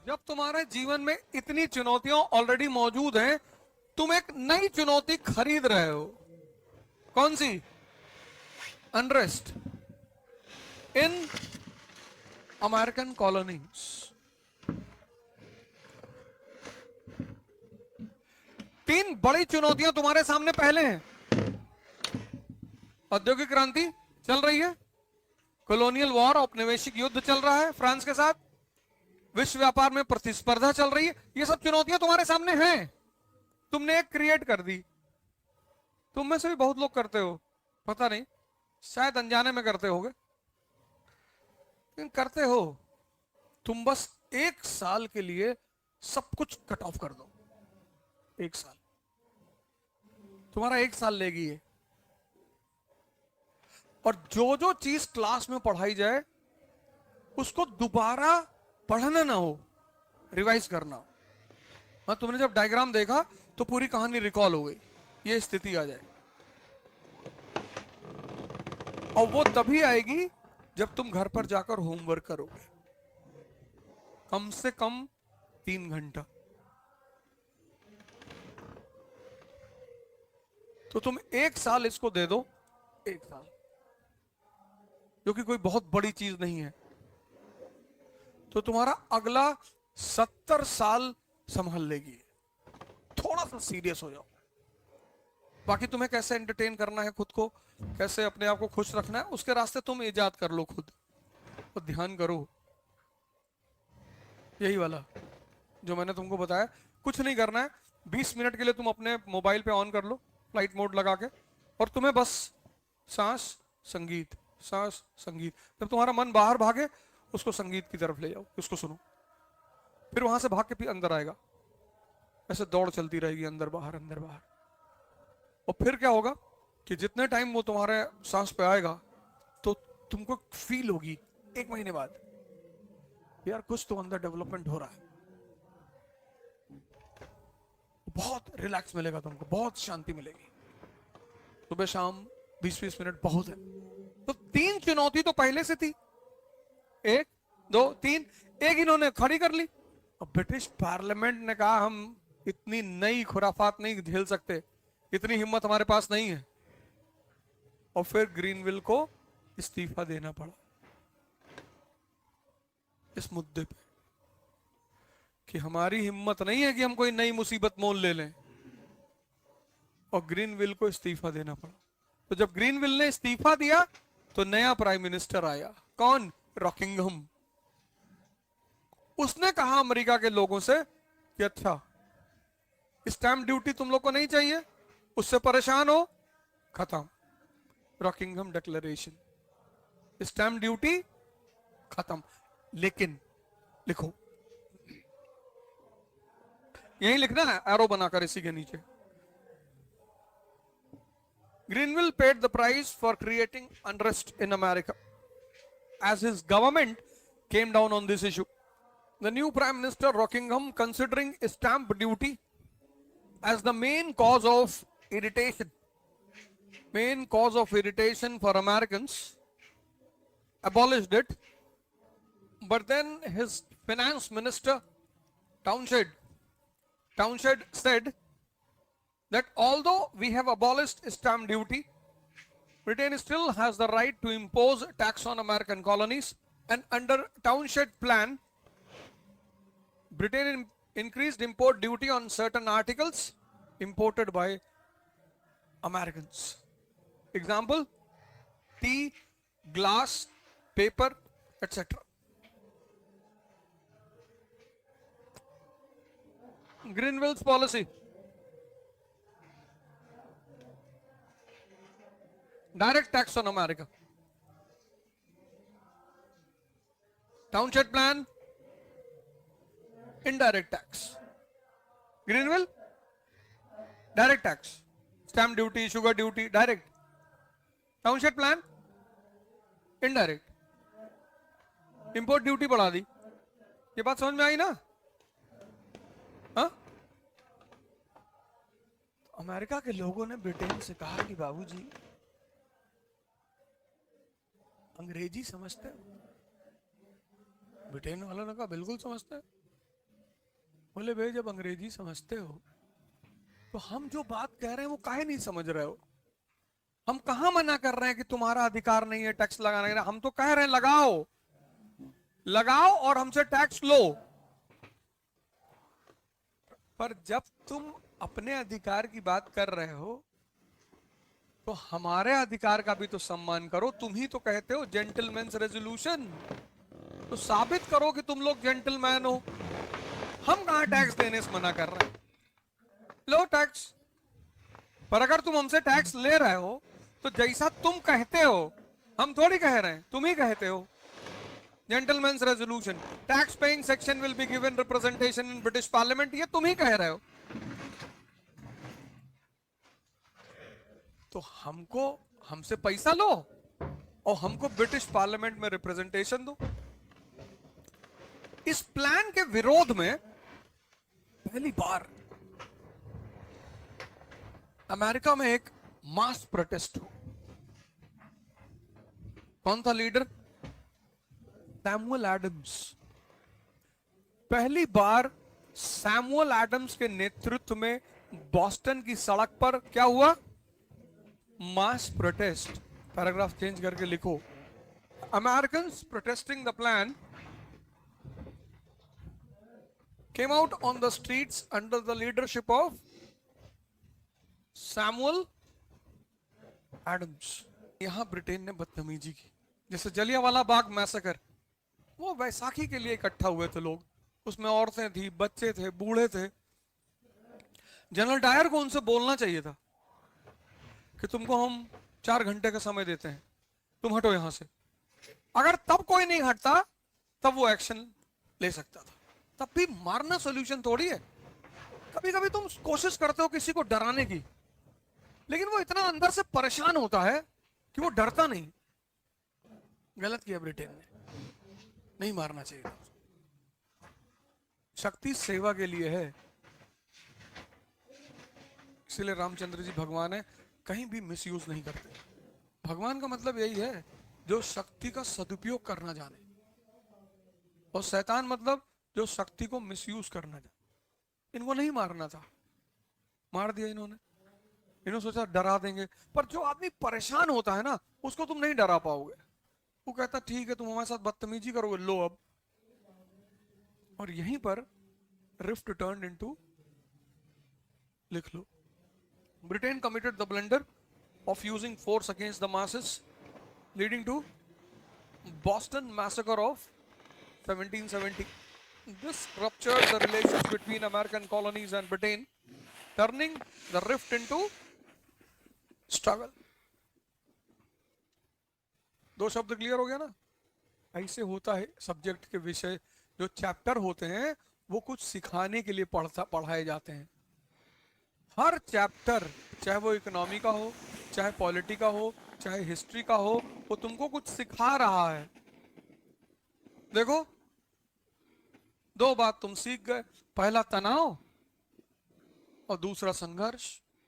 जब तुम्हारे जीवन में इतनी चुनौतियां ऑलरेडी मौजूद हैं, तुम एक नई चुनौती खरीद रहे हो। कौन सी? Unrest in American colonies. तीन बड़ी चुनौतियां तुम्हारे सामने पहले हैं। औद्योगिक क्रांति चल रही है, कॉलोनियल वॉर औपनिवेशिक युद्ध चल रहा है फ्रांस के साथ, विश्व व्यापार में प्रतिस्पर्धा चल रही है। ये सब चुनौतियां तुम्हारे सामने हैं, तुमने एक क्रिएट कर दी। तुम में से भी बहुत लोग करते हो, पता नहीं, शायद अनजाने में करते होगे, लेकिन करते हो। तुम बस एक साल के लिए सब कुछ कट ऑफ कर दो। एक साल, तुम्हारा एक साल लेगी ये। और जो जो चीज क्लास में पढ़ाई जाए उसको दोबारा पढ़ना ना हो, रिवाइज करना हो। हाँ, तुमने जब डायग्राम देखा तो पूरी कहानी रिकॉल हो गई, ये स्थिति आ जाए। और वो तभी आएगी जब तुम घर पर जाकर होमवर्क करोगे, कम से कम 3 घंटा। तो तुम एक साल इसको दे दो, एक साल, जो कि कोई बहुत बड़ी चीज नहीं है, तो तुम्हारा अगला 70 साल संभाल लेगी। थोड़ा सा सीरियस हो जाओ। बाकी तुम्हें कैसे एंटरटेन करना है खुद को, कैसे अपने आप को खुश रखना है, उसके रास्ते तुम इजाद कर लो खुद, और ध्यान करो। यही वाला जो मैंने तुमको बताया, कुछ नहीं करना है। 20 मिनट के लिए तुम अपने मोबाइल पे ऑन कर लो फ्लाइट मोड लगा के, और तुम्हें बस सांस संगीत, सांस संगीत। जब तुम्हारा मन बाहर भागे, उसको संगीत की तरफ ले जाओ, उसको सुनो। फिर वहां से भाग के फिर अंदर आएगा, ऐसे दौड़ चलती रहेगी, अंदर बाहर अंदर बाहर। और फिर क्या होगा कि जितने टाइम वो तुम्हारे सांस पे आएगा, तो तुमको फील होगी 1 महीने बाद, यार कुछ तो अंदर डेवलपमेंट हो रहा है। बहुत रिलैक्स मिलेगा तुमको, बहुत शांति मिलेगी। सुबह शाम 20-20 मिनट बहुत है। तो 3 चुनौती तो पहले से थी, 1 2 3, एक इन्होंने खड़ी कर ली। अब ब्रिटिश पार्लियामेंट ने कहा हम इतनी नई खुराफात नहीं झेल सकते, इतनी हिम्मत हमारे पास नहीं है, और फिर ग्रीनविल को इस्तीफा देना पड़ा इस मुद्दे पे, कि हमारी हिम्मत नहीं है कि हम कोई नई मुसीबत मोल ले लें, और ग्रीनविल को इस्तीफा देना पड़ा। तो जब ग्रीनविल ने इस्तीफा दिया तो नया प्राइम मिनिस्टर आया। कौन? रॉकिंघम। उसने कहा अमेरिका के लोगों से कि अच्छा, स्टैंप ड्यूटी तुम लोग को नहीं चाहिए, उससे परेशान हो, खत्म। रॉकिंघम डिक्लेरेशन, स्टैंप ड्यूटी खत्म। लेकिन लिखो, यही लिखना है एरो बनाकर इसी के नीचे। Greenville paid the price for creating unrest in America, as his government came down on this issue. The new Prime Minister Rockingham, considering stamp duty as the main cause of irritation for Americans, abolished it. But then his finance minister Townshend said that although we have abolished stamp duty, Britain still has the right to impose tax on American colonies. And under Townshend plan, Britain increased import duty on certain articles imported by Americans. Example, tea, glass, paper, etc. Greenville's policy: direct tax on America. Townshend plan, indirect tax. Greenville, direct tax. Stamp duty, sugar duty, direct. Townshend plan, indirect. Import duty बढ़ा दी। ये बात समझ में आई ना? हाँ? America के लोगों ने ब्रिटेन से कहा कि बाबूजी, अंग्रेजी समझते हो? ब्रिटेन वालों ने कहा बिल्कुल समझते हैं। बोले भाई जब अंग्रेजी समझते हो तो हम जो बात कह रहे हैं वो काहे नहीं समझ रहे हो? हम कहाँ मना कर रहे हैं कि तुम्हारा अधिकार नहीं है टैक्स लगाने का, हम तो कह रहे हैं लगाओ, लगाओ और हमसे टैक्स लो। पर जब तुम अपने अधिकार की बात कर रहे हो तो हमारे अधिकार का भी तो सम्मान करो। तुम ही तो कहते हो जेंटलमैन्स रेजोल्यूशन, तो साबित करो कि तुम लोग जेंटलमैन हो। हम कहां टैक्स देने से मना कर रहे हैं? लो टैक्स। पर अगर तुम हमसे टैक्स ले रहे हो तो जैसा तुम कहते हो, हम थोड़ी कह रहे हैं, तुम ही कहते हो। Gentleman's resolution, tax paying section will be given representation in British parliament, ये तुम ही कह रहे हो। तो हमको, हमसे पैसा लो और हमको ब्रिटिश पार्लियामेंट में रिप्रेजेंटेशन दो। इस प्लान के विरोध में पहली बार अमेरिका में एक मास प्रोटेस्ट हो। कौन था लीडर? Samuel Adams. पहली बार सैमुअल एडम्स के नेतृत्व में बॉस्टन की सड़क पर क्या हुआ? मास प्रोटेस्ट। पैराग्राफ चेंज करके लिखो, Americans protesting the plan came out on the streets under the leadership of Samuel Adams. यहां ब्रिटेन ने बदतमीजी की, जैसे जलियांवाला बाग मैसेकर, वो वैसाखी के लिए इकट्ठा हुए थे लोग, उसमें औरतें थी, बच्चे थे, बूढ़े थे। जनरल डायर को उनसे बोलना चाहिए था कि तुमको हम 4 घंटे का समय देते हैं, तुम हटो यहां से। अगर तब कोई नहीं हटता तब वो एक्शन ले सकता था। तब भी मारना सोल्यूशन थोड़ी है। कभी कभी तुम कोशिश करते हो किसी को डराने की, लेकिन वो इतना अंदर से परेशान होता है कि वो डरता नहीं। गलत किया ब्रिटेन ने, नहीं मारना चाहिए। शक्ति सेवा के लिए है, इसलिए रामचंद्र जी भगवान है, कहीं भी मिसयूज नहीं करते। भगवान का मतलब यही है, जो शक्ति का सदुपयोग करना जाने, और शैतान मतलब जो शक्ति को मिसयूज करना जाने। इनको नहीं मारना था, मार दिया इन्होंने। इन्होंने सोचा डरा देंगे, पर जो आदमी परेशान होता है ना, उसको तुम नहीं डरा पाओगे। वो कहता ठीक है, तुम हमारे साथ बदतमीजी करोगे, लो अब। और यहीं पर रिफ्ट टर्न इनटू, लिख लो, Britain committed the blunder of using force against the masses, leading to Boston Massacre of 1770. This ruptured the relations between American colonies and Britain, turning the rift into struggle. दो शब्द clear हो गया ना? ऐसे होता है subject के विषय, जो चैप्टर होते हैं वो कुछ सिखाने के लिए पढ़ाए जाते हैं। हर चैप्टर, चाहे वो इकोनॉमी का हो, चाहे पॉलिटी का हो, चाहे हिस्ट्री का हो, वो तुमको कुछ सिखा रहा है। देखो, दो बात तुम सीख गए, पहला तनाव और दूसरा संघर्ष।